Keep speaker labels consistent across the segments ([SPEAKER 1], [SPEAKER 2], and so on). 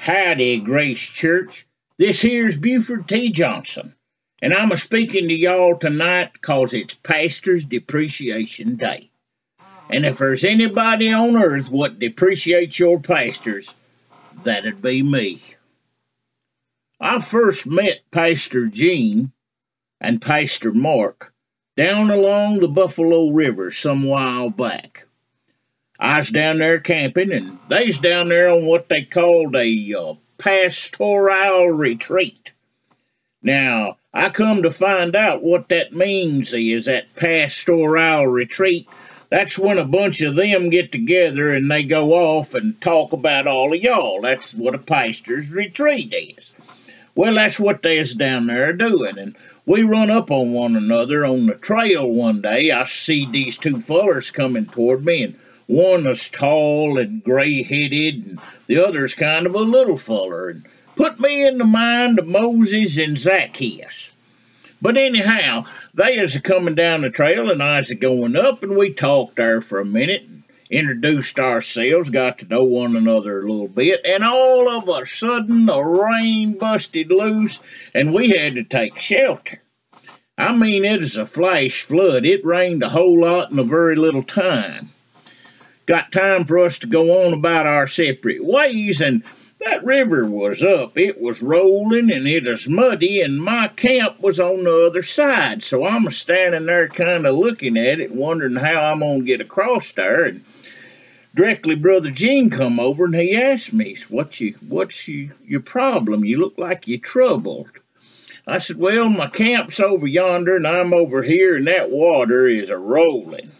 [SPEAKER 1] Howdy, Grace Church. This here's Buford T. Johnson, and I'm a-speaking to y'all tonight 'cause it's Pastor's Depreciation Day. And if there's anybody on earth what depreciates your pastors, that'd be me. I first met Pastor Gene and Pastor Mark down along the Buffalo River some while back. I was down there camping, and they's down there on what they called a pastoral retreat. Now, I come to find out what that means is that pastoral retreat. That's when a bunch of them get together and they go off and talk about all of y'all. That's what a pastor's retreat is. Well, that's what they is down there doing, and we run up on one another on the trail one day. I see these two fellers coming toward me, and one is tall and gray-headed, and the other's kind of a little feller, and put me in the mind of Moses and Zacchaeus. But anyhow, they is coming down the trail, and I is going up, and we talked there for a minute, and introduced ourselves, got to know one another a little bit, and all of a sudden the rain busted loose, and we had to take shelter. I mean, it is a flash flood. It rained a whole lot in a very little time. Got time for us to go on about our separate ways, and that river was up. It was rolling, and it was muddy, and my camp was on the other side. So I'm standing there kind of looking at it, wondering how I'm going to get across there. And directly Brother Gene come over, and he asked me, what's your problem? You look like you're troubled. I said, well, my camp's over yonder, and I'm over here, and that water is a-rolling.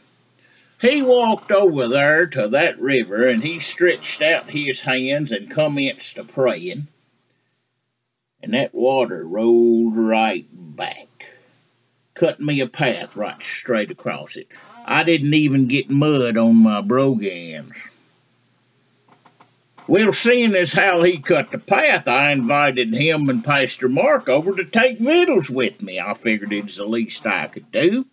[SPEAKER 1] He walked over there to that river, and he stretched out his hands and commenced to praying. And that water rolled right back, cut me a path right straight across it. I didn't even get mud on my brogans. Well, seeing as how he cut the path, I invited him and Pastor Mark over to take victuals with me. I figured it's the least I could do.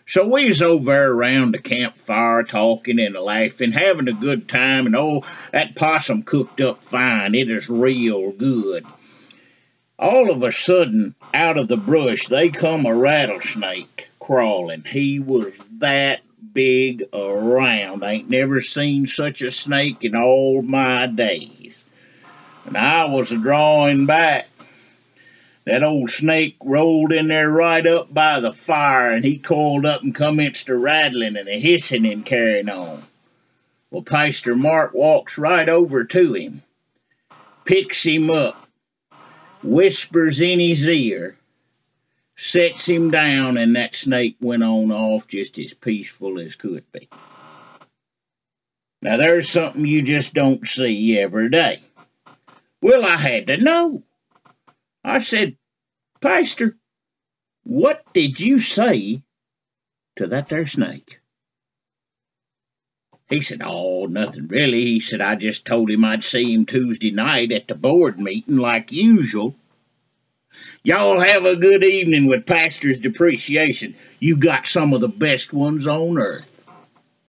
[SPEAKER 1] So we was over there around the campfire talking and laughing, having a good time, and oh, that possum cooked up fine. It is real good. All of a sudden, out of the brush, they come a rattlesnake crawling. He was that big around. I ain't never seen such a snake in all my days. And I was drawing back. That old snake rolled in there right up by the fire, and he coiled up and commenced to rattling and a hissing and carrying on. Well, Pastor Mark walks right over to him, picks him up, whispers in his ear, sets him down, and that snake went on off just as peaceful as could be. Now, there's something you just don't see every day. Well, I had to know. I said, Pastor, what did you say to that there snake? He said, oh, nothing really. He said, I just told him I'd see him Tuesday night at the board meeting like usual. Y'all have a good evening with Pastor's Depreciation. You got some of the best ones on earth.